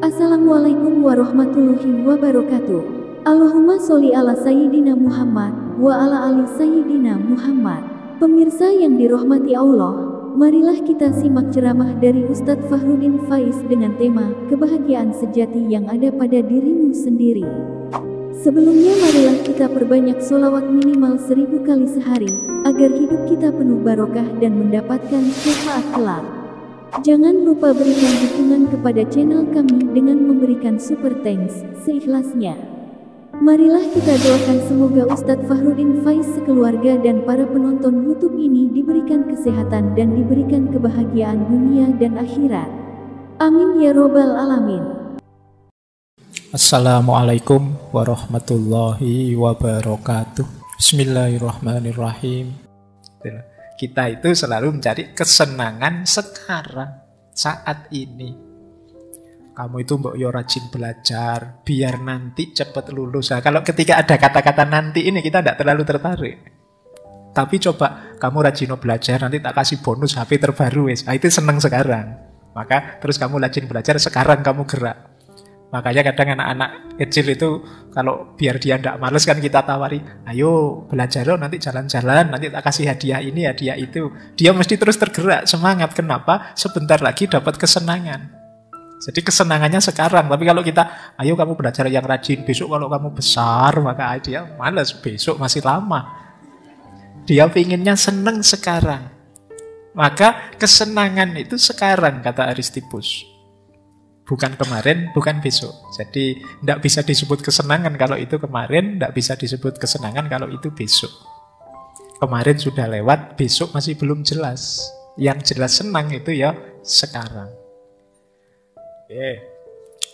Assalamualaikum warahmatullahi wabarakatuh. Allahumma sholli ala Sayyidina Muhammad wa ala ali Sayyidina Muhammad. Pemirsa yang dirahmati Allah, marilah kita simak ceramah dari Ustadz Fahrudin Faiz dengan tema kebahagiaan sejati yang ada pada dirimu sendiri. Sebelumnya marilah kita perbanyak sholawat minimal 1000 kali sehari, agar hidup kita penuh barokah dan mendapatkan syafaat kelak. Jangan lupa berikan dukungan kepada channel kami dengan memberikan super thanks seikhlasnya. Marilah kita doakan semoga Ustadz Fahrudin Faiz sekeluarga dan para penonton YouTube ini diberikan kesehatan dan diberikan kebahagiaan dunia dan akhirat. Amin ya robbal alamin. Assalamualaikum warahmatullahi wabarakatuh. Bismillahirrahmanirrahim. Kita itu selalu mencari kesenangan sekarang, saat ini. Kamu itu mbok yo rajin belajar, biar nanti cepat lulus. Nah, kalau ketika ada kata-kata nanti ini kita tidak terlalu tertarik. Tapi coba kamu rajin belajar, nanti tak kasih bonus HP terbaru. Nah, itu seneng sekarang. Maka terus kamu rajin belajar, sekarang kamu gerak. Makanya kadang anak-anak kecil itu kalau biar dia tidak males kan kita tawari, ayo belajar loh, nanti jalan-jalan, nanti tak kasih hadiah ini, hadiah itu. Dia mesti terus tergerak, semangat. Kenapa? Sebentar lagi dapat kesenangan. Jadi kesenangannya sekarang. Tapi kalau kita, ayo kamu belajar yang rajin, besok kalau kamu besar, maka dia males, besok masih lama. Dia pinginnya seneng sekarang. Maka kesenangan itu sekarang, kata Aristippus. Bukan kemarin, bukan besok. Jadi tidak bisa disebut kesenangan kalau itu kemarin, tidak bisa disebut kesenangan kalau itu besok. Kemarin sudah lewat, besok masih belum jelas. Yang jelas senang itu ya sekarang.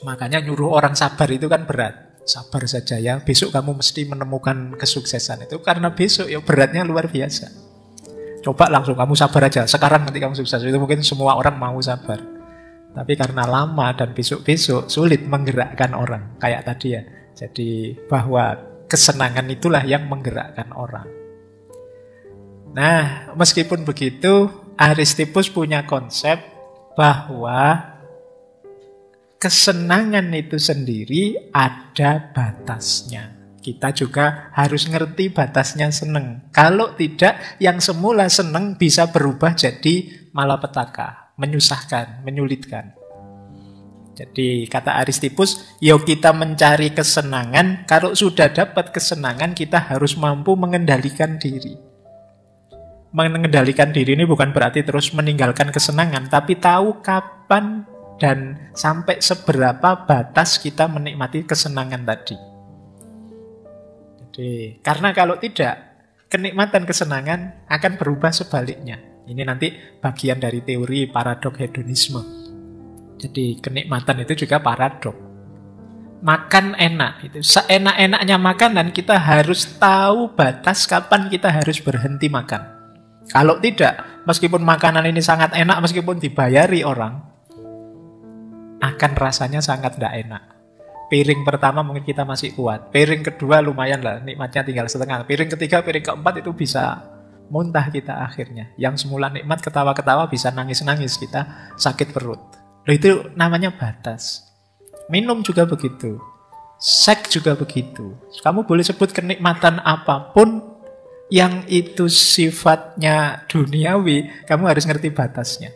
Makanya nyuruh orang sabar itu kan berat. Sabar saja ya, besok kamu mesti menemukan kesuksesan itu. Karena besok ya beratnya luar biasa. Coba langsung kamu sabar aja, sekarang nanti kamu sukses. Itu mungkin semua orang mau sabar. Tapi karena lama dan besok-besok sulit menggerakkan orang. Kayak tadi ya. Jadi bahwa kesenangan itulah yang menggerakkan orang. Nah, meskipun begitu, Aristippus punya konsep bahwa kesenangan itu sendiri ada batasnya. Kita juga harus ngerti batasnya seneng. Kalau tidak, yang semula seneng bisa berubah jadi malapetaka. Menyusahkan, menyulitkan. Jadi kata Aristippus, yo kita mencari kesenangan, kalau sudah dapat kesenangan kita harus mampu mengendalikan diri. Mengendalikan diri ini bukan berarti terus meninggalkan kesenangan, tapi tahu kapan dan sampai seberapa batas kita menikmati kesenangan tadi. Jadi karena kalau tidak, kenikmatan kesenangan akan berubah sebaliknya. Ini nanti bagian dari teori paradok hedonisme. Jadi kenikmatan itu juga paradok. Makan enak, itu seenak-enaknya makanan kita harus tahu batas kapan kita harus berhenti makan. Kalau tidak, meskipun makanan ini sangat enak, meskipun dibayari orang, akan rasanya sangat tidak enak. Piring pertama mungkin kita masih kuat, piring kedua lumayan lah, nikmatnya tinggal setengah, piring ketiga, piring keempat itu bisa muntah kita akhirnya. Yang semula nikmat ketawa-ketawa bisa nangis-nangis, kita sakit perut. Loh, itu namanya batas. Minum juga begitu. Seks juga begitu. Kamu boleh sebut kenikmatan apapun yang itu sifatnya duniawi, kamu harus ngerti batasnya.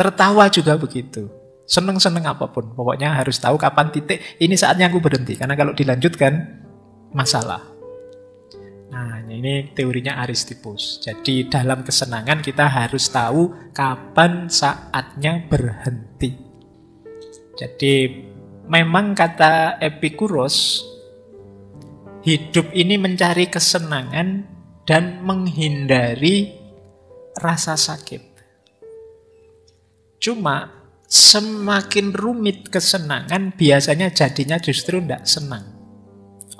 Tertawa juga begitu. Seneng-seneng apapun, pokoknya harus tahu kapan titik, ini saatnya aku berhenti. Karena kalau dilanjutkan, masalah. Nah, ini teorinya Aristippus. Jadi dalam kesenangan kita harus tahu kapan saatnya berhenti. Jadi memang kata Epikuros, hidup ini mencari kesenangan dan menghindari rasa sakit. Cuma semakin rumit kesenangan, biasanya jadinya justru tidak senang.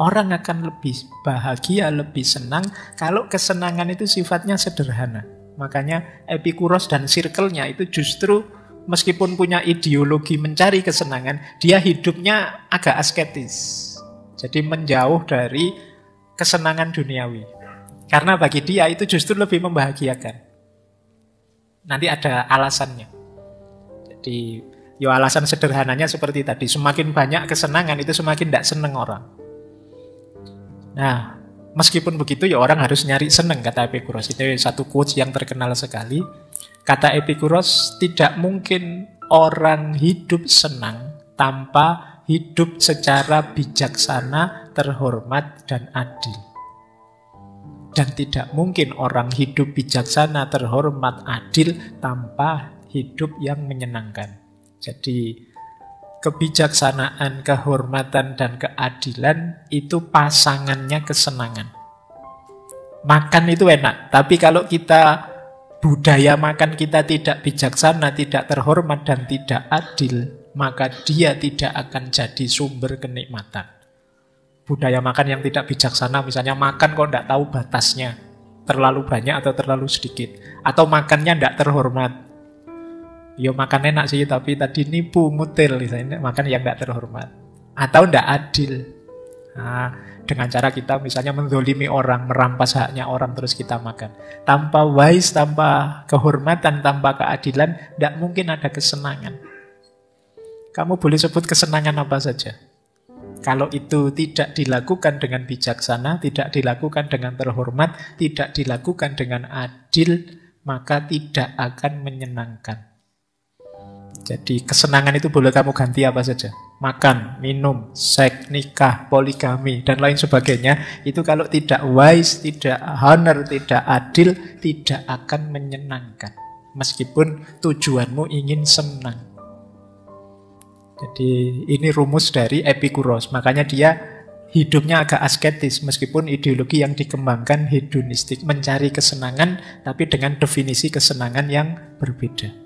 Orang akan lebih bahagia, lebih senang kalau kesenangan itu sifatnya sederhana. Makanya Epikuros dan circle-nya itu justru meskipun punya ideologi mencari kesenangan, dia hidupnya agak asketis. Jadi menjauh dari kesenangan duniawi. Karena bagi dia itu justru lebih membahagiakan. Nanti ada alasannya. Jadi Ya alasan sederhananya seperti tadi, semakin banyak kesenangan itu semakin tidak seneng orang. Nah, meskipun begitu ya orang harus nyari seneng, kata Epikuros. Itu satu quotes yang terkenal sekali. Kata Epikuros, tidak mungkin orang hidup senang tanpa hidup secara bijaksana, terhormat, dan adil. Dan tidak mungkin orang hidup bijaksana, terhormat, adil tanpa hidup yang menyenangkan. Jadi kebijaksanaan, kehormatan, dan keadilan itu pasangannya kesenangan. Makan itu enak, tapi kalau kita budaya makan kita tidak bijaksana, tidak terhormat, dan tidak adil, maka dia tidak akan jadi sumber kenikmatan. Budaya makan yang tidak bijaksana, misalnya makan kok tidak tahu batasnya, terlalu banyak atau terlalu sedikit, atau makannya tidak terhormat. Ya makan enak sih, tapi tadi nipu, ngutil, misalnya makan yang tidak terhormat. Atau tidak adil. Nah, dengan cara kita misalnya menzolimi orang, merampas haknya orang, terus kita makan. Tanpa wise, tanpa kehormatan, tanpa keadilan, tidak mungkin ada kesenangan. Kamu boleh sebut kesenangan apa saja. Kalau itu tidak dilakukan dengan bijaksana, tidak dilakukan dengan terhormat, tidak dilakukan dengan adil, maka tidak akan menyenangkan. Jadi kesenangan itu boleh kamu ganti apa saja. Makan, minum, seks, nikah, poligami, dan lain sebagainya. Itu kalau tidak wise, tidak honor, tidak adil, tidak akan menyenangkan. Meskipun tujuanmu ingin senang. Jadi ini rumus dari Epikuros. Makanya dia hidupnya agak asketis. Meskipun ideologi yang dikembangkan hedonistik. Mencari kesenangan, tapi dengan definisi kesenangan yang berbeda.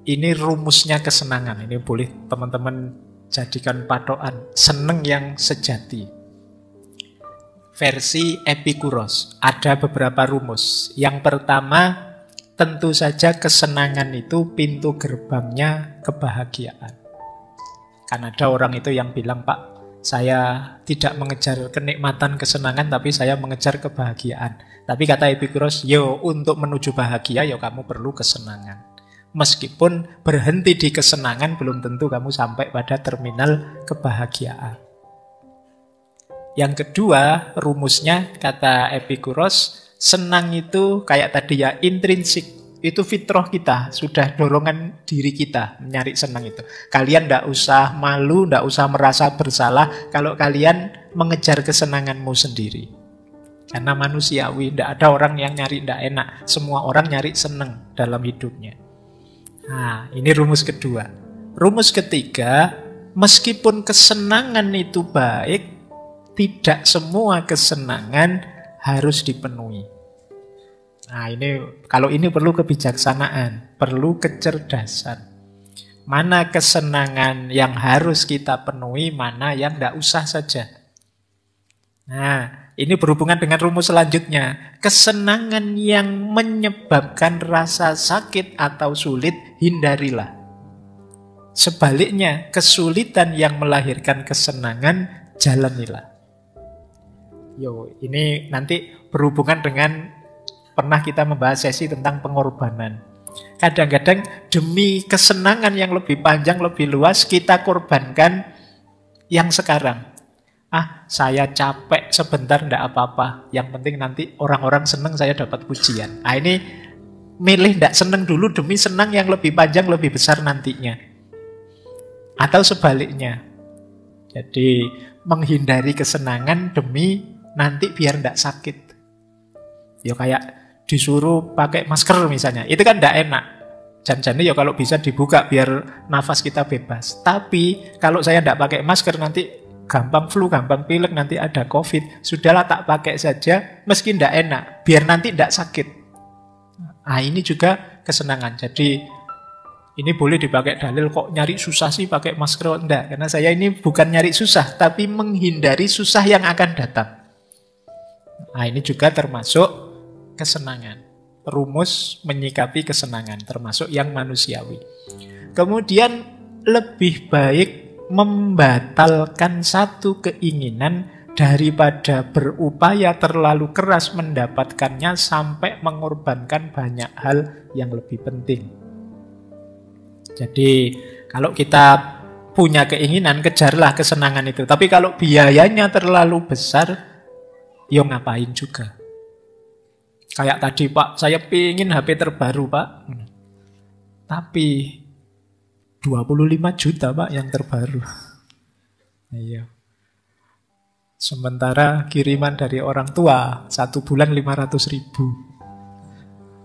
Ini rumusnya kesenangan. Ini boleh teman-teman jadikan patokan. Seneng yang sejati. Versi Epikuros. Ada beberapa rumus. Yang pertama, tentu saja kesenangan itu pintu gerbangnya kebahagiaan. Kan ada orang itu yang bilang, Pak, saya tidak mengejar kenikmatan kesenangan, tapi saya mengejar kebahagiaan. Tapi kata Epikuros, yo untuk menuju bahagia, yo kamu perlu kesenangan. Meskipun berhenti di kesenangan, belum tentu kamu sampai pada terminal kebahagiaan. Yang kedua, rumusnya, kata Epikuros, senang itu kayak tadi ya, intrinsik. Itu fitrah kita, sudah dorongan diri kita mencari senang itu. Kalian tidak usah malu, tidak usah merasa bersalah kalau kalian mengejar kesenanganmu sendiri. Karena manusiawi, tidak ada orang yang nyari tidak enak. Semua orang nyari senang dalam hidupnya. Nah, ini rumus kedua. Rumus ketiga, meskipun kesenangan itu baik, tidak semua kesenangan harus dipenuhi. Nah, kalau ini perlu kebijaksanaan, perlu kecerdasan. Mana kesenangan yang harus kita penuhi, mana yang tidak usah saja. Nah, ini berhubungan dengan rumus selanjutnya. Kesenangan yang menyebabkan rasa sakit atau sulit, hindarilah. Sebaliknya, kesulitan yang melahirkan kesenangan, jalanilah. Ini nanti berhubungan dengan pernah kita membahas sesi tentang pengorbanan. Kadang-kadang demi kesenangan yang lebih panjang, lebih luas, kita korbankan yang sekarang. Saya capek sebentar, enggak apa-apa. Yang penting nanti orang-orang senang, saya dapat pujian. Ini milih enggak senang dulu demi senang yang lebih panjang, lebih besar nantinya. Atau sebaliknya. Jadi menghindari kesenangan demi nanti biar enggak sakit. Ya kayak disuruh pakai masker misalnya. Itu kan enggak enak. Jangan-jangan ya kalau bisa dibuka biar nafas kita bebas. Tapi kalau saya enggak pakai masker nanti gampang flu, gampang pilek, nanti ada COVID. Sudahlah tak pakai saja, meski tidak enak, biar nanti tidak sakit. Ini juga kesenangan. Jadi ini boleh dipakai dalil, kok nyari susah sih pakai masker? Enggak, karena saya ini bukan nyari susah, tapi menghindari susah yang akan datang. Ini juga termasuk kesenangan. Rumus menyikapi kesenangan, termasuk yang manusiawi. Kemudian lebih baik membatalkan satu keinginan daripada berupaya terlalu keras mendapatkannya sampai mengorbankan banyak hal yang lebih penting. Jadi kalau kita punya keinginan, kejarlah kesenangan itu. Tapi kalau biayanya terlalu besar, ya ngapain juga. Kayak tadi, Pak, saya pingin HP terbaru, Pak. Tapi 25 juta, Pak, yang terbaru. Iya. Sementara kiriman dari orang tua 1 bulan 500 ribu.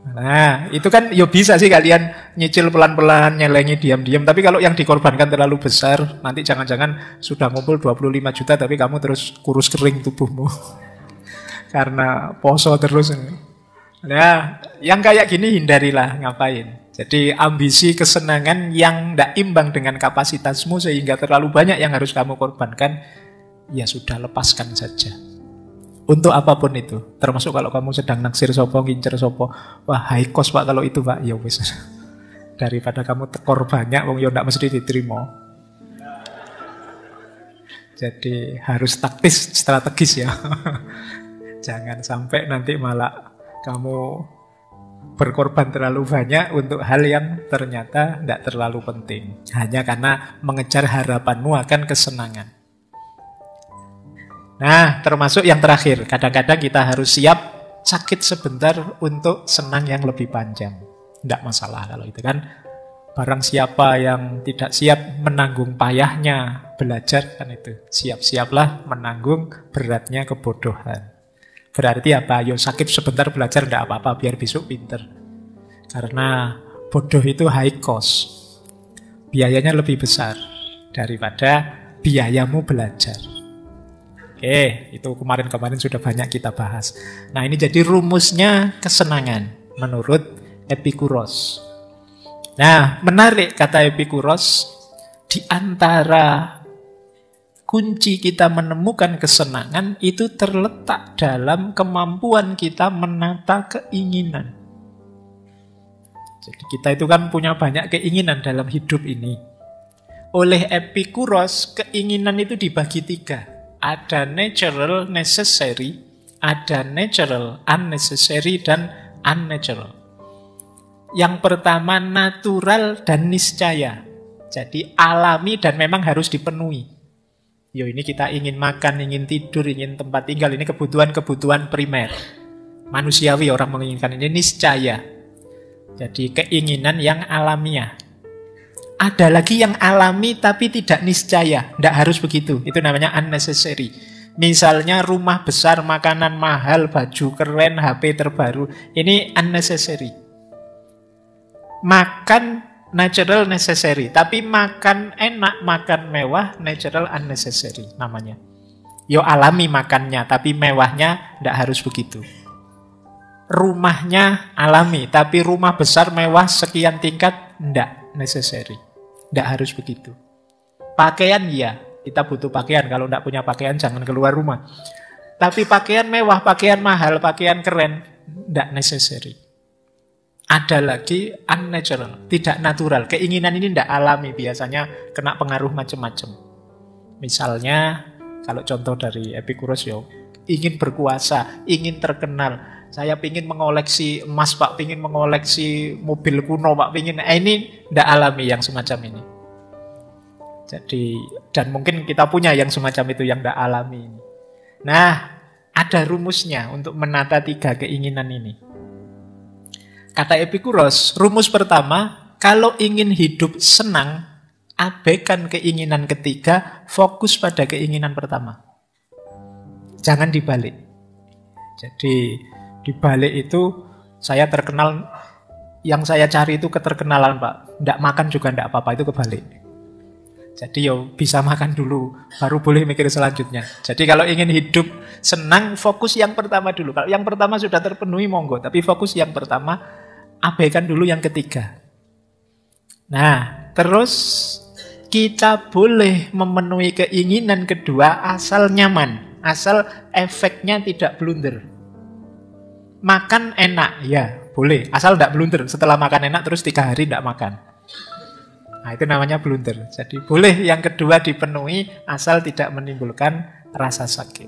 Nah, itu kan ya bisa sih kalian nyicil pelan-pelan, nyelengi diam-diam. Tapi kalau yang dikorbankan terlalu besar, nanti jangan-jangan sudah ngumpul 25 juta tapi kamu terus kurus kering tubuhmu. Karena poso terus. Nah, yang kayak gini hindarilah, ngapain. Jadi ambisi kesenangan yang tidak imbang dengan kapasitasmu sehingga terlalu banyak yang harus kamu korbankan, ya sudah, lepaskan saja. Untuk apapun itu, termasuk kalau kamu sedang naksir sopo, ngincer sopo, wah high cost Pak kalau itu Pak, ya wis. Daripada kamu tekor banyak, wong ya ndak mesti diterima. Jadi harus taktis, strategis ya. Jangan sampai nanti malah kamu berkorban terlalu banyak untuk hal yang ternyata tidak terlalu penting. Hanya karena mengejar harapanmu akan kesenangan. Nah, termasuk yang terakhir. Kadang-kadang kita harus siap sakit sebentar untuk senang yang lebih panjang. Tidak masalah kalau itu kan. Barang siapa yang tidak siap menanggung payahnya belajar, kan itu. Siap-siaplah menanggung beratnya kebodohan. Berarti apa? Yo sakit sebentar belajar tidak apa-apa biar besok pinter. Karena bodoh itu high cost. Biayanya lebih besar daripada biayamu belajar. Oke, itu kemarin-kemarin sudah banyak kita bahas. Nah, ini jadi rumusnya kesenangan menurut Epikuros. Nah, menarik kata Epikuros, di antara kunci kita menemukan kesenangan itu terletak dalam kemampuan kita menata keinginan. Jadi kita itu kan punya banyak keinginan dalam hidup ini. Oleh Epikuros, keinginan itu dibagi 3. Ada natural, necessary, ada natural, unnecessary, dan unnatural. Yang pertama natural dan niscaya. Jadi alami dan memang harus dipenuhi. Yo, ini kita ingin makan, ingin tidur, ingin tempat tinggal. Ini kebutuhan-kebutuhan primer. Manusiawi orang menginginkan ini niscaya. Jadi keinginan yang alamiah. Ada lagi yang alami tapi tidak niscaya. Tidak harus begitu. Itu namanya unnecessary. Misalnya rumah besar, makanan mahal, baju keren, HP terbaru. Ini unnecessary. Makan natural necessary. Tapi makan enak, makan mewah, natural unnecessary namanya. Yo alami makannya, tapi mewahnya tidak harus begitu. Rumahnya alami, tapi rumah besar, mewah, sekian tingkat, tidak necessary. Tidak harus begitu. Pakaian ya, kita butuh pakaian. Kalau tidak punya pakaian jangan keluar rumah. Tapi pakaian mewah, pakaian mahal, pakaian keren, tidak necessary. Ada lagi unnatural, tidak natural. Keinginan ini tidak alami, biasanya kena pengaruh macam-macam. Misalnya, kalau contoh dari Epikuros yo, ingin berkuasa, ingin terkenal. Saya ingin mengoleksi emas Pak, ingin mengoleksi mobil kuno Pak, ini tidak alami yang semacam ini. Jadi, dan mungkin kita punya yang semacam itu yang tidak alami ini. Nah, ada rumusnya untuk menata 3 keinginan ini. Kata Epikuros, rumus pertama, kalau ingin hidup senang, abaikan keinginan ketiga, fokus pada keinginan pertama. Jangan dibalik. Jadi dibalik itu saya terkenal, yang saya cari itu keterkenalan Pak. Tidak makan juga tidak apa-apa, itu kebalik. Jadi yo bisa makan dulu, baru boleh mikir selanjutnya. Jadi kalau ingin hidup senang, fokus yang pertama dulu. Kalau yang pertama sudah terpenuhi, monggo. Tapi fokus yang pertama, abaikan dulu yang ketiga. Nah, terus kita boleh memenuhi keinginan kedua asal nyaman. Asal efeknya tidak blunder. Makan enak, ya boleh. Asal tidak blunder. Setelah makan enak terus 3 hari tidak makan. Nah, itu namanya blunder. Jadi boleh yang kedua dipenuhi asal tidak menimbulkan rasa sakit.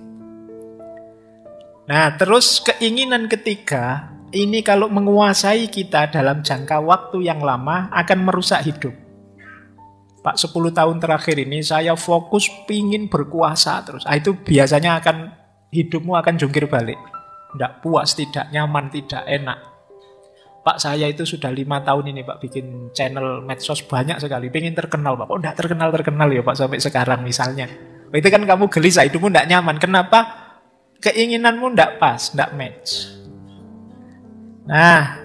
Nah, terus keinginan ketiga, ini kalau menguasai kita dalam jangka waktu yang lama akan merusak hidup. Pak 10 tahun terakhir ini saya fokus pingin berkuasa terus. Itu biasanya hidupmu akan jungkir balik. Tidak puas, tidak nyaman, tidak enak. Pak saya itu sudah 5 tahun ini Pak bikin channel medsos banyak sekali. Pengen terkenal Pak. Kok tidak terkenal ya Pak sampai sekarang misalnya. Itu kan kamu gelisah, hidupmu tidak nyaman. Kenapa? Keinginanmu tidak pas, tidak match. Nah,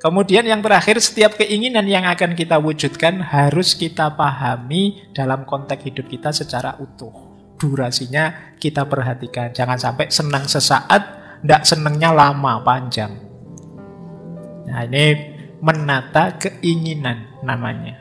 kemudian yang terakhir, setiap keinginan yang akan kita wujudkan harus kita pahami dalam konteks hidup kita secara utuh. Durasinya kita perhatikan. Jangan sampai senang sesaat, tidak senangnya lama, panjang. Nah, ini menata keinginan namanya.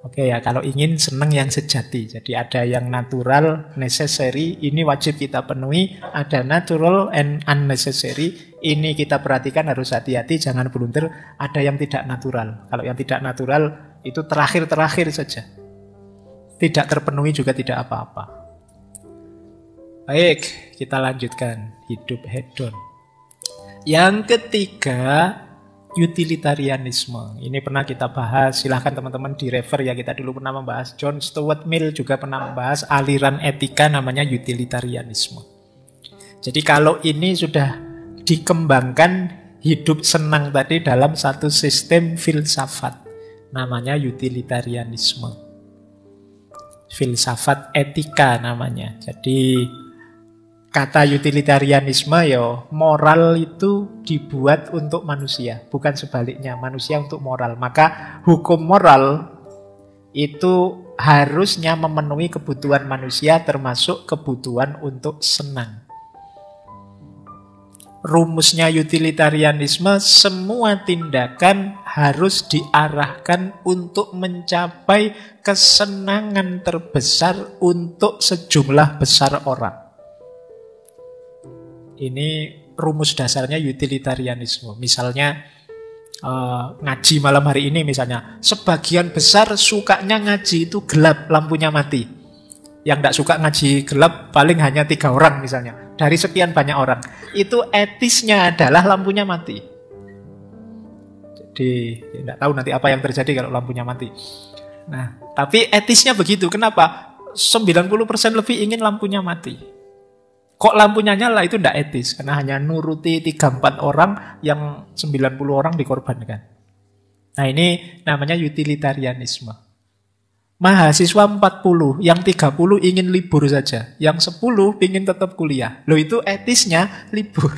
Oke ya, kalau ingin senang yang sejati. Jadi ada yang natural, necessary, ini wajib kita penuhi. Ada natural and unnecessary, ini kita perhatikan, harus hati-hati, jangan blunder. Ada yang tidak natural. Kalau yang tidak natural itu terakhir-terakhir saja. Tidak terpenuhi juga tidak apa-apa. Baik, kita lanjutkan hidup hedon. Yang ketiga, utilitarianisme. Ini pernah kita bahas, silahkan teman-teman di-refer ya. Kita dulu pernah membahas, John Stuart Mill juga pernah membahas aliran etika namanya utilitarianisme. Jadi kalau ini sudah dikembangkan hidup senang tadi dalam satu sistem filsafat, namanya utilitarianisme. Filsafat etika namanya. Jadi kata utilitarianisme ya, moral itu dibuat untuk manusia, bukan sebaliknya, manusia untuk moral. Maka hukum moral itu harusnya memenuhi kebutuhan manusia, termasuk kebutuhan untuk senang. Rumusnya utilitarianisme, semua tindakan harus diarahkan untuk mencapai kesenangan terbesar untuk sejumlah besar orang. Ini rumus dasarnya utilitarianisme. Misalnya ngaji malam hari ini misalnya, sebagian besar sukanya ngaji itu gelap, lampunya mati. Yang tidak suka ngaji gelap paling hanya 3 orang misalnya, dari sekian banyak orang. Itu etisnya adalah lampunya mati. Jadi tidak tahu nanti apa yang terjadi kalau lampunya mati. Nah, tapi etisnya begitu. Kenapa? 90% lebih ingin lampunya mati. Kok lampunya nyala, itu tidak etis. Karena hanya nuruti 3-4 orang, yang 90 orang dikorbankan. Nah, ini namanya utilitarianisme. Mahasiswa 40, yang 30 ingin libur saja, yang 10 ingin tetap kuliah. Loh, itu etisnya libur.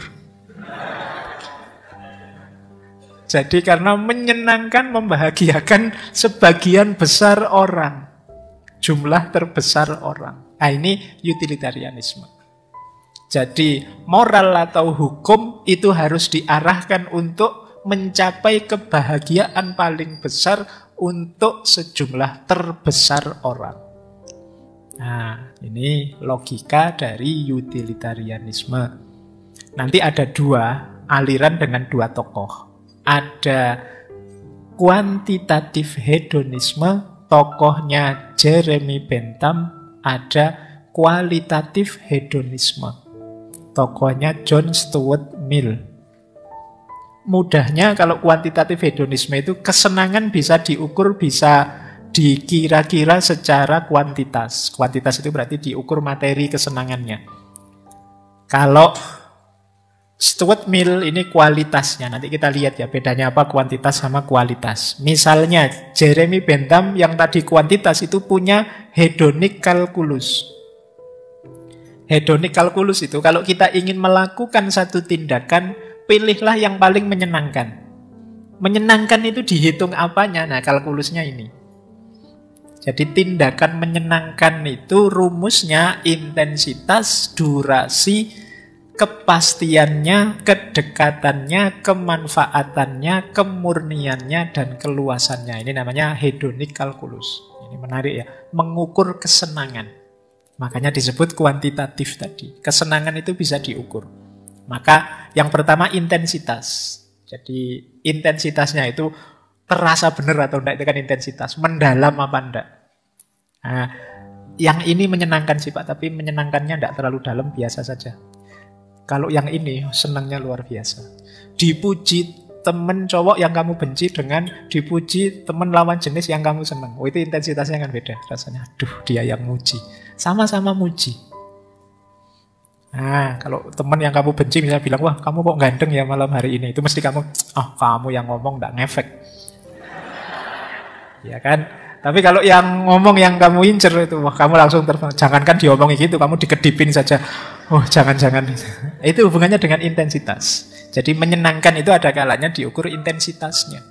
Jadi karena menyenangkan, membahagiakan sebagian besar orang, jumlah terbesar orang. Nah, ini utilitarianisme. Jadi moral atau hukum itu harus diarahkan untuk mencapai kebahagiaan paling besar untuk sejumlah terbesar orang. Nah, ini logika dari utilitarianisme. Nanti ada 2 aliran dengan 2 tokoh. Ada kuantitatif hedonisme, tokohnya Jeremy Bentham. Ada kualitatif hedonisme, tokohnya John Stuart Mill. Mudahnya kalau kuantitatif hedonisme itu kesenangan bisa diukur, bisa dikira-kira secara kuantitas. Kuantitas itu berarti diukur materi kesenangannya. Kalau Stuart Mill ini kualitasnya. Nanti kita lihat ya bedanya apa kuantitas sama kualitas. Misalnya Jeremy Bentham yang tadi kuantitas itu punya hedonic calculus. Hedonic calculus itu kalau kita ingin melakukan satu tindakan, pilihlah yang paling menyenangkan. Menyenangkan itu dihitung apanya? Nah, kalkulusnya ini. Jadi tindakan menyenangkan itu rumusnya intensitas, durasi, kepastiannya, kedekatannya, kemanfaatannya, kemurniannya, dan keluasannya. Ini namanya hedonic calculus. Ini menarik ya, mengukur kesenangan. Makanya disebut kuantitatif tadi. Kesenangan itu bisa diukur. Maka yang pertama intensitas. Jadi intensitasnya itu terasa benar atau enggak, itu kan intensitas. Mendalam apa enggak. Nah, yang ini menyenangkan sih Pak, tapi menyenangkannya enggak terlalu dalam, biasa saja. Kalau yang ini senangnya luar biasa. Dipuji temen cowok yang kamu benci dengan dipuji temen lawan jenis yang kamu seneng. Oh, itu intensitasnya kan beda rasanya. Aduh, dia yang muji. Sama-sama muji. Nah, kalau temen yang kamu benci misalnya bilang, wah kamu kok ganteng ya malam hari ini. Itu mesti kamu, oh kamu yang ngomong gak ngefek. Ya kan? Tapi kalau yang ngomong yang kamu incer itu, wah kamu langsung terbang. Jangankan diomongi gitu, kamu dikedipin saja. Oh jangan-jangan. Itu hubungannya dengan intensitas. Jadi menyenangkan itu ada kalanya diukur intensitasnya.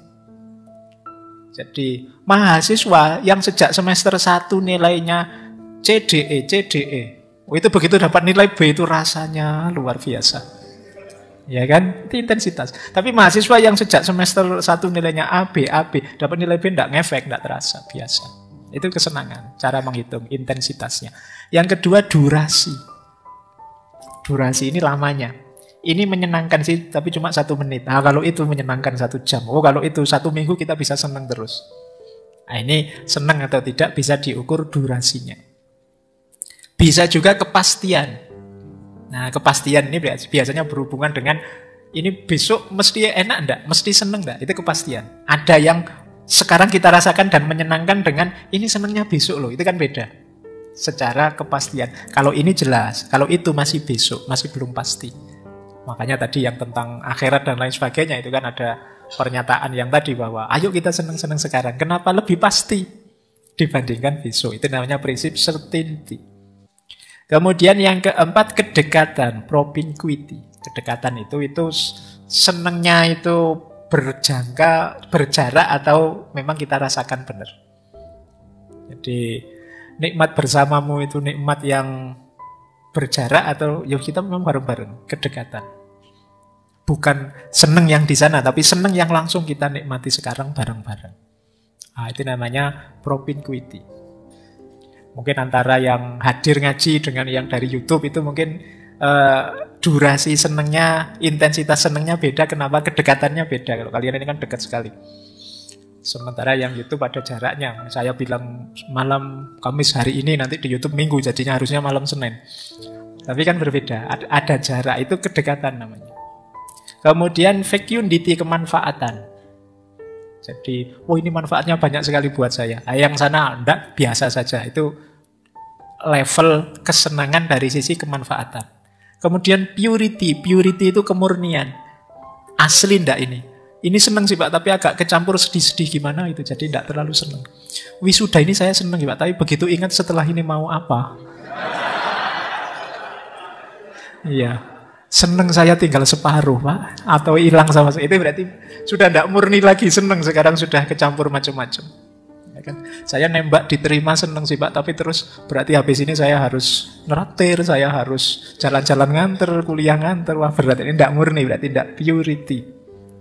Jadi mahasiswa yang sejak semester 1 nilainya CDE. Oh, itu begitu dapat nilai B itu rasanya luar biasa. Ya kan? Itu intensitas. Tapi mahasiswa yang sejak semester 1 nilainya AB, dapat nilai B enggak ngefek, enggak terasa, biasa. Itu kesenangan, cara menghitung intensitasnya. Yang kedua durasi. Durasi ini lamanya. Ini menyenangkan sih, tapi cuma 1 menit. Nah, kalau itu menyenangkan 1 jam. Oh, kalau itu 1 minggu kita bisa senang terus. Nah, ini senang atau tidak bisa diukur durasinya. Bisa juga kepastian. Nah, kepastian ini biasanya berhubungan dengan ini besok mesti enak enggak, mesti seneng enggak, itu kepastian. Ada yang sekarang kita rasakan dan menyenangkan dengan ini senengnya besok loh, itu kan beda. Secara kepastian. Kalau ini jelas, kalau itu masih besok, masih belum pasti. Makanya tadi yang tentang akhirat dan lain sebagainya itu kan ada pernyataan yang tadi bahwa ayo kita seneng-seneng sekarang. Kenapa lebih pasti dibandingkan besok? Itu namanya prinsip certainty. Kemudian yang keempat kedekatan, propinquity. Kedekatan itu senengnya itu berjarak atau memang kita rasakan benar. Jadi nikmat bersamamu itu nikmat yang berjarak atau ya kita memang bareng-bareng, kedekatan. Bukan seneng yang di sana, tapi seneng yang langsung kita nikmati sekarang bareng-bareng. Nah, itu namanya propinquity. Mungkin antara yang hadir ngaji dengan yang dari YouTube itu mungkin durasi senengnya, intensitas senengnya beda. Kenapa? Kedekatannya beda. Kalau kalian ini kan dekat sekali. Sementara yang YouTube ada jaraknya. Saya bilang malam Kamis hari ini, nanti di YouTube Minggu, jadinya harusnya malam Senin. Tapi kan berbeda. Ada jarak, itu kedekatan namanya. Kemudian fecundity, kemanfaatan. Jadi, oh ini manfaatnya banyak sekali buat saya. Yang sana enggak, biasa saja. Itu level kesenangan dari sisi kemanfaatan. Kemudian purity. Purity itu kemurnian. Asli enggak ini? Ini senang sih Pak, tapi agak kecampur sedih-sedih gimana itu. Jadi enggak terlalu senang. Wisuda ini saya senang Pak, tapi begitu ingat setelah ini mau apa? Iya. Seneng saya tinggal separuh Pak, atau hilang sama sekali. Itu berarti sudah tidak murni lagi seneng, sekarang sudah kecampur macam-macam. Ya kan? Saya nembak diterima seneng sih Pak, tapi terus berarti habis ini saya harus neratir, saya harus jalan-jalan nganter, kuliah nganter. Wah berarti ini tidak murni, berarti tidak purity.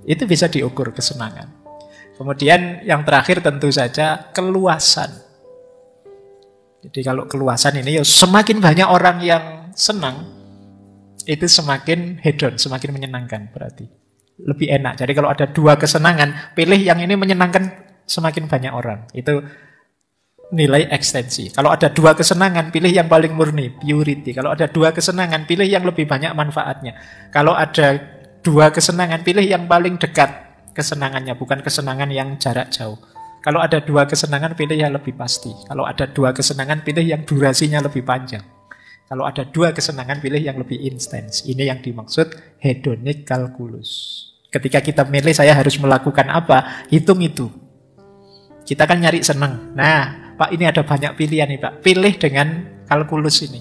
Itu bisa diukur kesenangan. Kemudian yang terakhir tentu saja keluasan. Jadi kalau keluasan ini ya semakin banyak orang yang senang, itu semakin hedon, semakin menyenangkan berarti. Lebih enak. Jadi kalau ada 2 kesenangan, pilih yang ini menyenangkan semakin banyak orang. Itu nilai ekstensi. Kalau ada 2 kesenangan, pilih yang paling murni, purity. Kalau ada 2 kesenangan, pilih yang lebih banyak manfaatnya. Kalau ada 2 kesenangan, pilih yang paling dekat kesenangannya, bukan kesenangan yang jarak jauh. Kalau ada 2 kesenangan, pilih yang lebih pasti. Kalau ada 2 kesenangan, pilih yang durasinya lebih panjang. Kalau ada 2 kesenangan, pilih yang lebih intens. Ini yang dimaksud hedonic calculus. Ketika kita milih saya harus melakukan apa, hitung itu. Kita kan nyari senang. Nah, Pak ini ada banyak pilihan nih Pak. Pilih dengan kalkulus ini.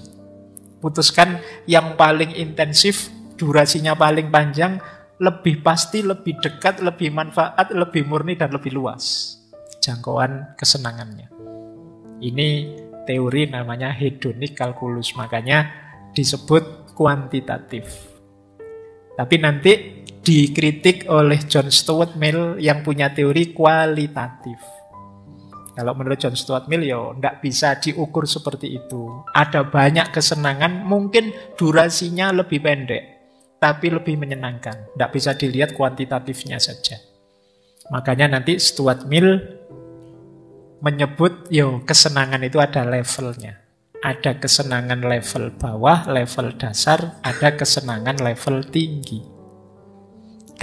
Putuskan yang paling intensif, durasinya paling panjang, lebih pasti, lebih dekat, lebih manfaat, lebih murni, dan lebih luas jangkauan kesenangannya. Ini teori namanya hedonic calculus, makanya disebut kuantitatif. Tapi nanti dikritik oleh John Stuart Mill yang punya teori kualitatif. Kalau menurut John Stuart Mill ya tidak bisa diukur seperti itu. Ada banyak kesenangan, mungkin durasinya lebih pendek, tapi lebih menyenangkan. Tidak bisa dilihat kuantitatifnya saja. Makanya nanti Stuart Mill menyebut, kesenangan itu ada levelnya. Ada kesenangan level bawah, level dasar, ada kesenangan level tinggi.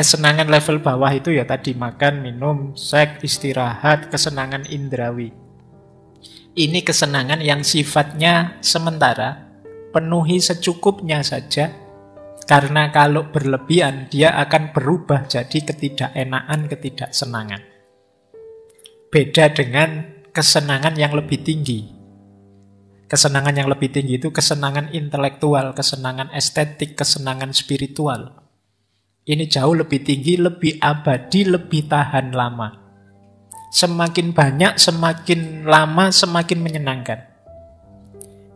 Kesenangan level bawah itu ya tadi makan, minum, seks, istirahat, kesenangan indrawi. Ini kesenangan yang sifatnya sementara, penuhi secukupnya saja, karena kalau berlebihan dia akan berubah jadi ketidakenaan, ketidaksenangan. Beda dengan kesenangan yang lebih tinggi. Kesenangan yang lebih tinggi itu kesenangan intelektual, kesenangan estetik, kesenangan spiritual. Ini jauh lebih tinggi, lebih abadi, lebih tahan lama. Semakin banyak, semakin lama, semakin menyenangkan.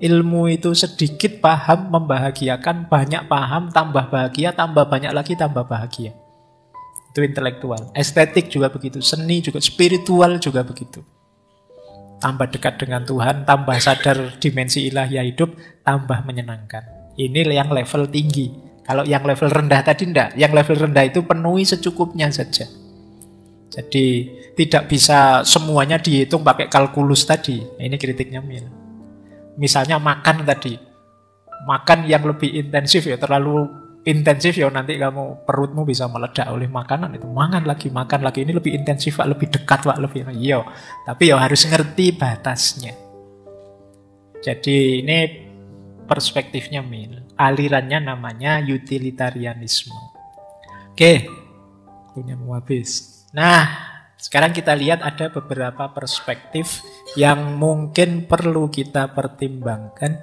Ilmu itu sedikit paham, membahagiakan, banyak paham, tambah bahagia, tambah banyak lagi, tambah bahagia. Itu intelektual. Estetik juga begitu, seni juga, spiritual juga begitu. Tambah dekat dengan Tuhan, tambah sadar dimensi ilahiyah hidup, tambah menyenangkan. Ini yang level tinggi. Kalau yang level rendah tadi enggak. Yang level rendah itu penuhi secukupnya saja. Jadi tidak bisa semuanya dihitung pakai kalkulus tadi. Ini kritiknya Mill. Misalnya makan tadi. Makan yang lebih intensif ya, terlalu intensif ya nanti kamu perutmu bisa meledak oleh makanan itu. Makan lagi. Ini lebih intensif, Pak, lebih dekat, Pak, lebih. Iya. Tapi ya harus ngerti batasnya. Jadi ini perspektifnya Mill. Alirannya namanya utilitarianisme. Oke, punya mau habis. Nah, sekarang kita lihat ada beberapa perspektif yang mungkin perlu kita pertimbangkan.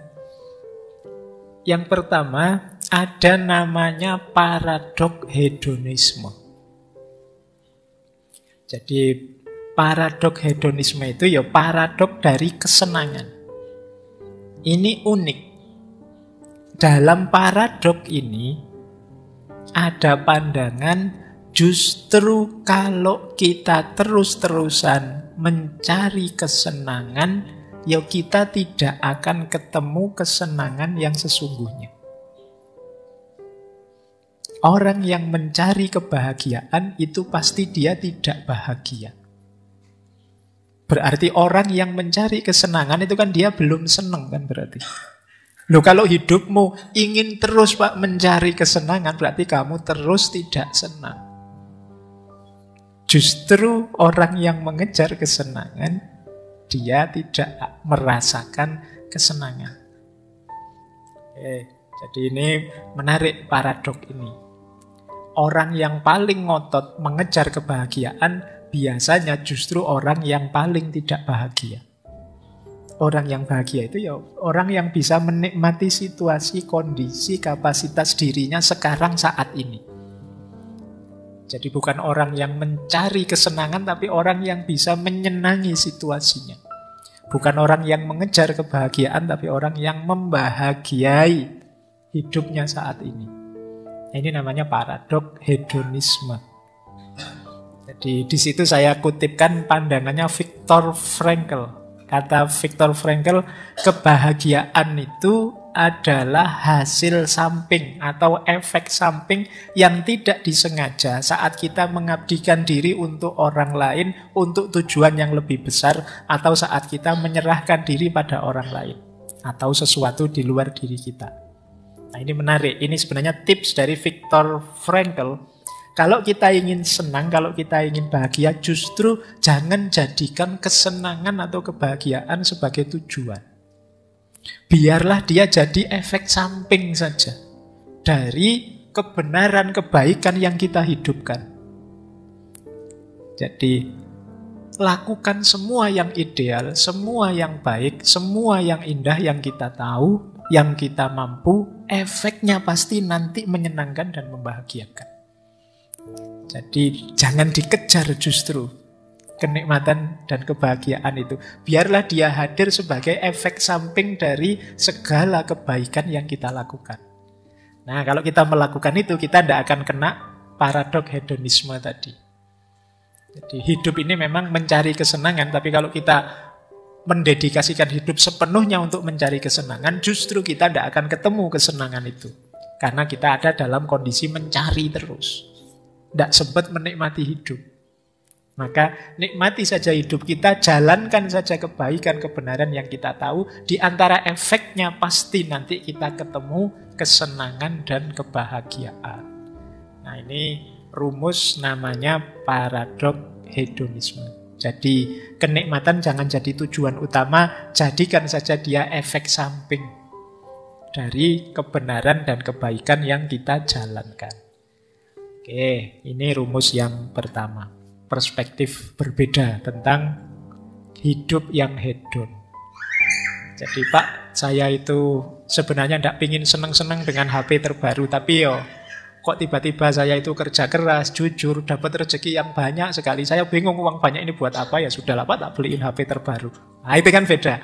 Yang pertama, ada namanya paradok hedonisme. Jadi paradok hedonisme itu ya paradok dari kesenangan. Ini unik. Dalam paradok ini ada pandangan justru kalau kita terus-terusan mencari kesenangan, ya kita tidak akan ketemu kesenangan yang sesungguhnya. Orang yang mencari kebahagiaan itu pasti dia tidak bahagia. Berarti orang yang mencari kesenangan itu kan dia belum senang kan berarti. Loh, kalau hidupmu ingin terus Pak mencari kesenangan, berarti kamu terus tidak senang. Justru orang yang mengejar kesenangan, dia tidak merasakan kesenangan. Jadi ini menarik paradok ini. Orang yang paling ngotot mengejar kebahagiaan, biasanya justru orang yang paling tidak bahagia. Orang yang bahagia itu ya orang yang bisa menikmati situasi, kondisi, kapasitas dirinya sekarang saat ini. Jadi bukan orang yang mencari kesenangan, tapi orang yang bisa menyenangi situasinya. Bukan orang yang mengejar kebahagiaan, tapi orang yang membahagiai hidupnya saat ini. Ini namanya paradok hedonisme. Jadi di situ saya kutipkan pandangannya Viktor Frankl. Kata Viktor Frankl, kebahagiaan itu adalah hasil samping atau efek samping yang tidak disengaja saat kita mengabdikan diri untuk orang lain, untuk tujuan yang lebih besar, atau saat kita menyerahkan diri pada orang lain, atau sesuatu di luar diri kita. Nah ini menarik, ini sebenarnya tips dari Viktor Frankl. Kalau kita ingin senang, kalau kita ingin bahagia, justru jangan jadikan kesenangan atau kebahagiaan sebagai tujuan. Biarlah dia jadi efek samping saja dari kebenaran, kebaikan yang kita hidupkan. Jadi, lakukan semua yang ideal, semua yang baik, semua yang indah yang kita tahu, yang kita mampu, efeknya pasti nanti menyenangkan dan membahagiakan. Jadi jangan dikejar justru kenikmatan dan kebahagiaan itu. Biarlah dia hadir sebagai efek samping dari segala kebaikan yang kita lakukan. Nah kalau kita melakukan itu, kita tidak akan kena paradok hedonisme tadi. Jadi hidup ini memang mencari kesenangan, tapi kalau kita mendedikasikan hidup sepenuhnya untuk mencari kesenangan, justru kita tidak akan ketemu kesenangan itu. Karena kita ada dalam kondisi mencari terus. Tidak sempat menikmati hidup. Maka nikmati saja hidup kita, jalankan saja kebaikan, kebenaran yang kita tahu. Di antara efeknya pasti nanti kita ketemu kesenangan dan kebahagiaan. Nah ini rumus namanya paradok hedonisme. Jadi kenikmatan jangan jadi tujuan utama, jadikan saja dia efek samping dari kebenaran dan kebaikan yang kita jalankan. Oke, ini rumus yang pertama. Perspektif berbeda tentang hidup yang hedon. Jadi Pak, saya itu sebenarnya tidak pingin seneng-seneng dengan HP terbaru, tapi kok tiba-tiba saya itu kerja keras, jujur, dapat rezeki yang banyak sekali. Saya bingung uang banyak ini buat apa, ya sudahlah Pak, tak beliin HP terbaru. Nah itu kan beda.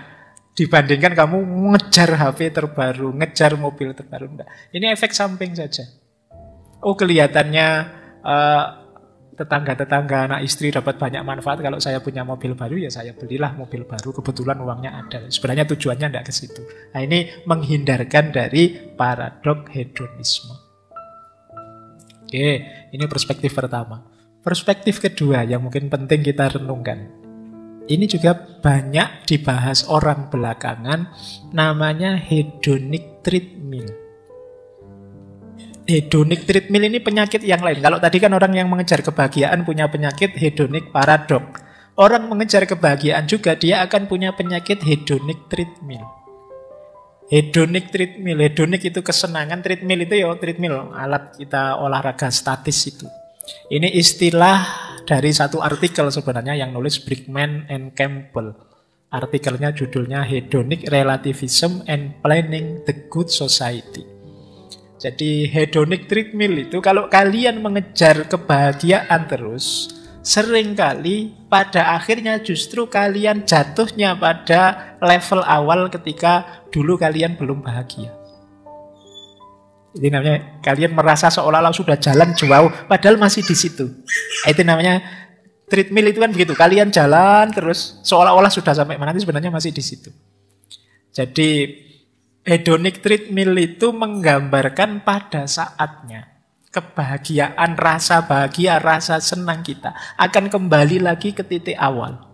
Dibandingkan kamu ngejar HP terbaru, ngejar mobil terbaru. Enggak. Ini efek samping saja. Oh kelihatannya tetangga-tetangga, anak istri dapat banyak manfaat. Kalau saya punya mobil baru, ya saya belilah mobil baru. Kebetulan uangnya ada. Sebenarnya tujuannya tidak ke situ. Nah ini menghindarkan dari paradok hedonisme. Oke, ini perspektif pertama. Perspektif kedua yang mungkin penting kita renungkan. Ini juga banyak dibahas orang belakangan, namanya hedonic treadmill. Hedonic treadmill ini penyakit yang lain. Kalau tadi kan orang yang mengejar kebahagiaan punya penyakit hedonic paradok. Orang mengejar kebahagiaan juga dia akan punya penyakit hedonic treadmill. Hedonic treadmill, hedonic itu kesenangan, treadmill itu treadmill, alat kita olahraga statis itu. Ini istilah dari satu artikel sebenarnya yang nulis Brickman and Campbell. Artikelnya judulnya Hedonic Relativism and Planning the Good Society. Jadi hedonic treadmill itu kalau kalian mengejar kebahagiaan terus, seringkali pada akhirnya justru kalian jatuhnya pada level awal ketika dulu kalian belum bahagia. Ini namanya kalian merasa seolah-olah sudah jalan jauh, padahal masih di situ. Itu namanya treadmill itu kan begitu. Kalian jalan terus seolah-olah sudah sampai mana, sebenarnya masih di situ. Jadi hedonic treadmill itu menggambarkan pada saatnya kebahagiaan, rasa bahagia, rasa senang kita akan kembali lagi ke titik awal.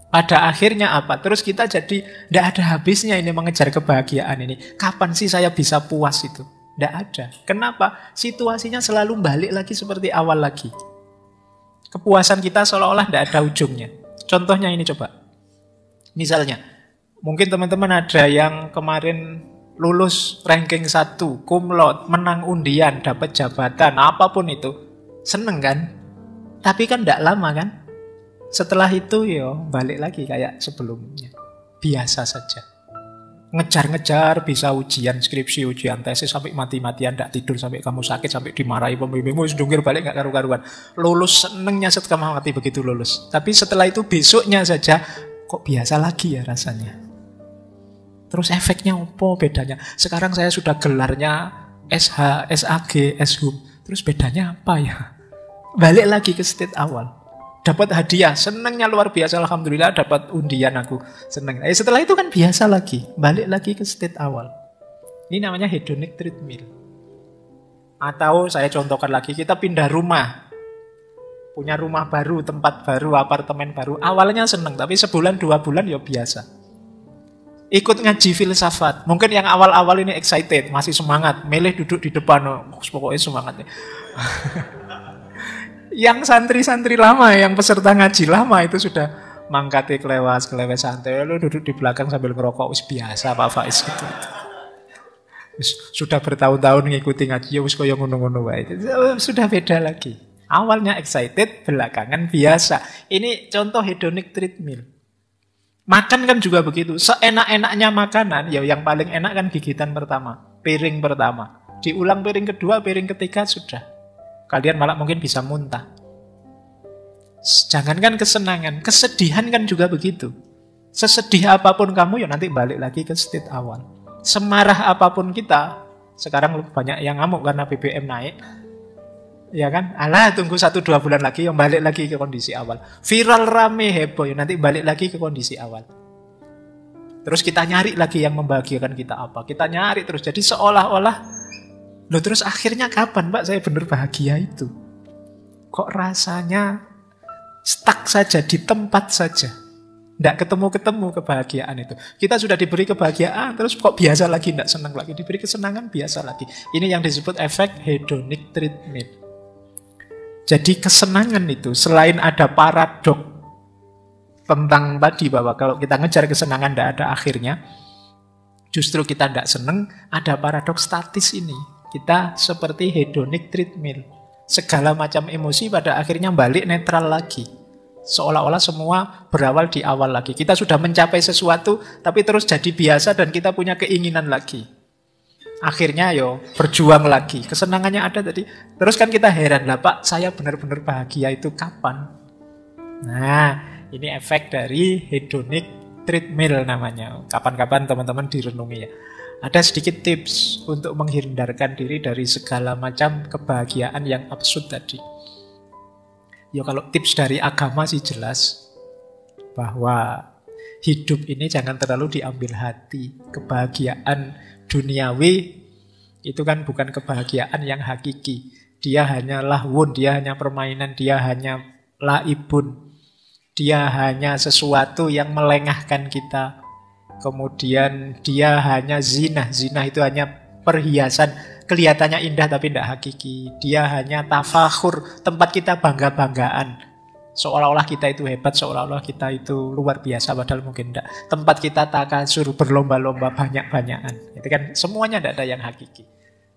Pada akhirnya apa? Terus kita jadi tidak ada habisnya ini mengejar kebahagiaan ini. Kapan sih saya bisa puas itu? Tidak ada. Kenapa? Situasinya selalu balik lagi seperti awal lagi. Kepuasan kita seolah-olah tidak ada ujungnya. Contohnya ini coba. Misalnya, mungkin teman-teman ada yang kemarin lulus ranking 1, cum laude, menang undian, dapat jabatan, apapun itu. Seneng kan? Tapi kan tidak lama kan? Setelah itu balik lagi kayak sebelumnya. Biasa saja. Ngejar-ngejar bisa ujian skripsi, ujian tesis sampai mati-matian, tidak tidur sampai kamu sakit, sampai dimarahi pembimbingmu, dungkir balik gak karu-karuan. Lulus senengnya setengah mati begitu lulus. Tapi setelah itu besoknya saja kok biasa lagi ya rasanya. Terus efeknya apa bedanya? Sekarang saya sudah gelarnya SH, SAG, SHUM. Terus bedanya apa ya? Balik lagi ke state awal. Dapat hadiah, senangnya luar biasa, alhamdulillah dapat undian aku, senang. Setelah itu kan biasa lagi, balik lagi ke state awal. Ini namanya hedonic treadmill. Atau saya contohkan lagi, kita pindah rumah. Punya rumah baru, tempat baru, apartemen baru. Awalnya senang, tapi sebulan, 2 bulan ya biasa. Ikut ngaji filsafat. Mungkin yang awal-awal ini excited, masih semangat. Meleh duduk di depan, pokoknya semangatnya. Yang santri-santri lama, yang peserta ngaji lama itu sudah mangkati kelewas santai. Lu duduk di belakang sambil ngerokok, biasa Pak Faiz gitu. Sudah bertahun-tahun ngikuti ngaji, wis koyo ngono-ngono wae. Sudah beda lagi. Awalnya excited, belakangan biasa. Ini contoh hedonic treadmill. Makan kan juga begitu. Seenak-enaknya makanan, yang paling enak kan gigitan pertama, piring pertama. Diulang piring kedua, piring ketiga sudah. Kalian malah mungkin bisa muntah. Jangankan kesenangan, kesedihan kan juga begitu. Sesedih apapun kamu, nanti balik lagi ke state awal. Semarah apapun kita, sekarang banyak yang ngamuk karena BBM naik. Ya kan? Alah, tunggu 1-2 bulan lagi, yang balik lagi ke kondisi awal. Viral rame heboh, nanti balik lagi ke kondisi awal. Terus kita nyari lagi yang membahagiakan kita apa. Kita nyari terus, jadi seolah-olah loh, terus akhirnya kapan Pak saya benar bahagia itu? Kok rasanya stuck saja, di tempat saja. Tidak ketemu-ketemu kebahagiaan itu. Kita sudah diberi kebahagiaan, terus kok biasa lagi, tidak senang lagi. Diberi kesenangan, biasa lagi. Ini yang disebut efek hedonic treadmill. Jadi kesenangan itu, selain ada paradok tentang tadi bahwa kalau kita ngejar kesenangan tidak ada akhirnya, justru kita tidak senang, ada paradok statis ini. Kita seperti hedonic treadmill. Segala macam emosi pada akhirnya balik netral lagi. Seolah-olah semua berawal di awal lagi. Kita sudah mencapai sesuatu, tapi terus jadi biasa dan kita punya keinginan lagi. Akhirnya berjuang lagi. Kesenangannya ada tadi. Terus kan kita heran, lah Pak, saya benar-benar bahagia itu kapan? Nah, ini efek dari hedonic treadmill namanya. Kapan-kapan teman-teman direnungi ya. Ada sedikit tips untuk menghindarkan diri dari segala macam kebahagiaan yang absurd tadi. Ya kalau tips dari agama sih jelas bahwa hidup ini jangan terlalu diambil hati. Kebahagiaan duniawi itu kan bukan kebahagiaan yang hakiki. Dia hanya lahwun, dia hanya permainan, dia hanya laibun. Dia hanya sesuatu yang melengahkan kita. Kemudian dia hanya zina. Zina itu hanya perhiasan. Kelihatannya indah tapi tidak hakiki. Dia hanya tafakhur, tempat kita bangga-banggaan. Seolah-olah kita itu hebat, seolah-olah kita itu luar biasa, padahal mungkin tidak. Tempat kita takasur, berlomba-lomba, banyak-banyakan. Itu kan semuanya tidak ada yang hakiki.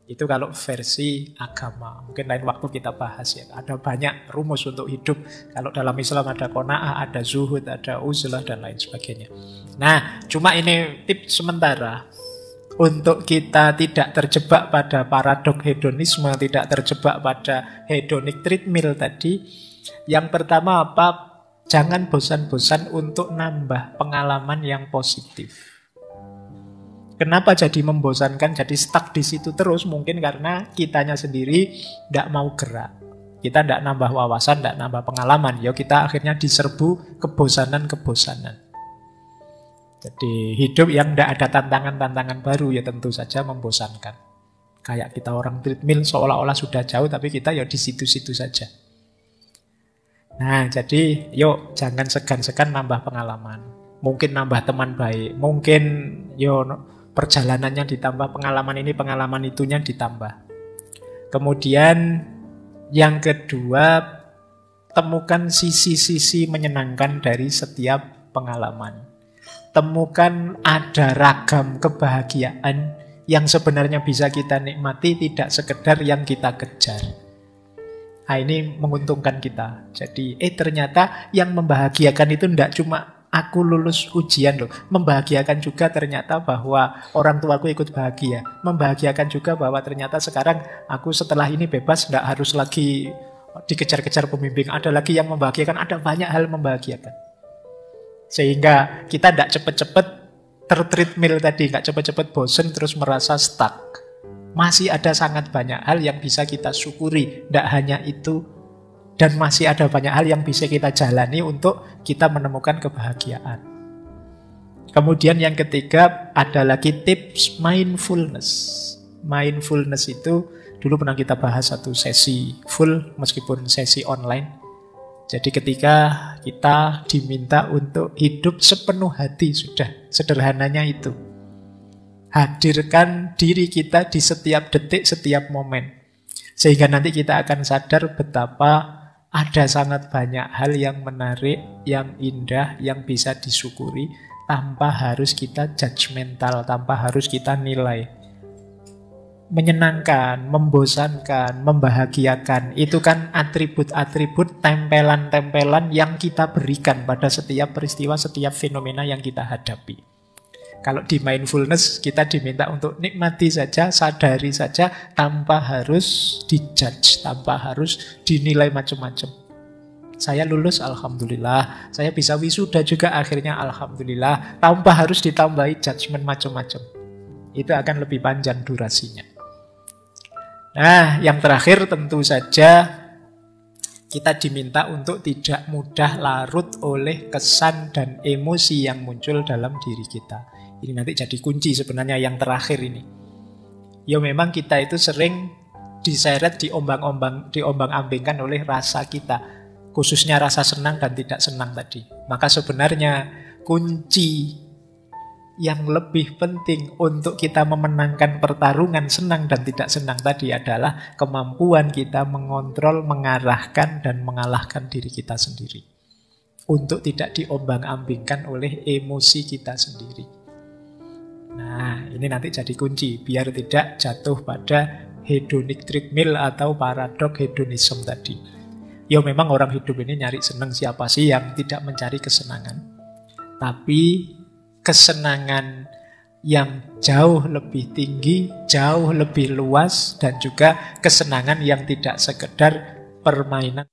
Itu kalau versi agama. Mungkin lain waktu kita bahas ya. Ada banyak rumus untuk hidup. Kalau dalam Islam ada qanaah, ada zuhud, ada uzlah, dan lain sebagainya. Nah, cuma ini tips sementara. Untuk kita tidak terjebak pada paradok hedonisme, tidak terjebak pada hedonic treadmill tadi. Yang pertama apa? Jangan bosan-bosan untuk nambah pengalaman yang positif. Kenapa jadi membosankan, jadi stuck di situ terus? Mungkin karena kitanya sendiri tidak mau gerak. Kita tidak nambah wawasan, tidak nambah pengalaman. Ya kita akhirnya diserbu kebosanan-kebosanan. Jadi hidup yang tidak ada tantangan-tantangan baru ya tentu saja membosankan. Kayak kita orang treadmill seolah-olah sudah jauh tapi kita ya di situ-situ saja. Nah jadi yuk jangan segan-segan nambah pengalaman. Mungkin nambah teman baik. Mungkin perjalanannya ditambah, pengalaman ini pengalaman itunya ditambah. Kemudian yang kedua, temukan sisi-sisi menyenangkan dari setiap pengalaman. Temukan ada ragam kebahagiaan yang sebenarnya bisa kita nikmati, tidak sekedar yang kita kejar. Nah ini menguntungkan kita. Jadi ternyata yang membahagiakan itu tidak cuma aku lulus ujian loh. Membahagiakan juga ternyata bahwa orang tuaku ikut bahagia. Membahagiakan juga bahwa ternyata sekarang aku setelah ini bebas, tidak harus lagi dikejar-kejar pembimbing. Ada lagi yang membahagiakan, ada banyak hal membahagiakan. Sehingga kita tidak cepat-cepat tertreadmill tadi, nggak cepat-cepat bosen terus merasa stuck. Masih ada sangat banyak hal yang bisa kita syukuri, tidak hanya itu. Dan masih ada banyak hal yang bisa kita jalani untuk kita menemukan kebahagiaan. Kemudian yang ketiga, ada lagi tips mindfulness. Mindfulness itu dulu pernah kita bahas satu sesi full, meskipun sesi online. Jadi ketika kita diminta untuk hidup sepenuh hati, sudah sederhananya itu. Hadirkan diri kita di setiap detik, setiap momen. Sehingga nanti kita akan sadar betapa ada sangat banyak hal yang menarik, yang indah, yang bisa disyukuri tanpa harus kita judgmental, tanpa harus kita nilai. Menyenangkan, membosankan, membahagiakan, itu kan atribut-atribut, tempelan-tempelan yang kita berikan pada setiap peristiwa, setiap fenomena yang kita hadapi. Kalau di mindfulness kita diminta untuk nikmati saja, sadari saja, tanpa harus dijudge, tanpa harus dinilai macam-macam. Saya lulus, alhamdulillah. Saya bisa wisuda juga akhirnya, alhamdulillah. Tanpa harus ditambahi judgement macam-macam. Itu akan lebih panjang durasinya. Nah, yang terakhir tentu saja kita diminta untuk tidak mudah larut oleh kesan dan emosi yang muncul dalam diri kita. Ini nanti jadi kunci sebenarnya yang terakhir ini. Ya memang kita itu sering diseret, diombang-ambingkan oleh rasa kita. Khususnya rasa senang dan tidak senang tadi. Maka sebenarnya kunci yang lebih penting untuk kita memenangkan pertarungan senang dan tidak senang tadi adalah kemampuan kita mengontrol, mengarahkan, dan mengalahkan diri kita sendiri. Untuk tidak diombang-ambingkan oleh emosi kita sendiri. Nah, ini nanti jadi kunci biar tidak jatuh pada hedonic treadmill atau paradok hedonisme tadi. Ya memang orang hidup ini nyari senang, siapa sih yang tidak mencari kesenangan? Tapi kesenangan yang jauh lebih tinggi, jauh lebih luas, dan juga kesenangan yang tidak sekedar permainan.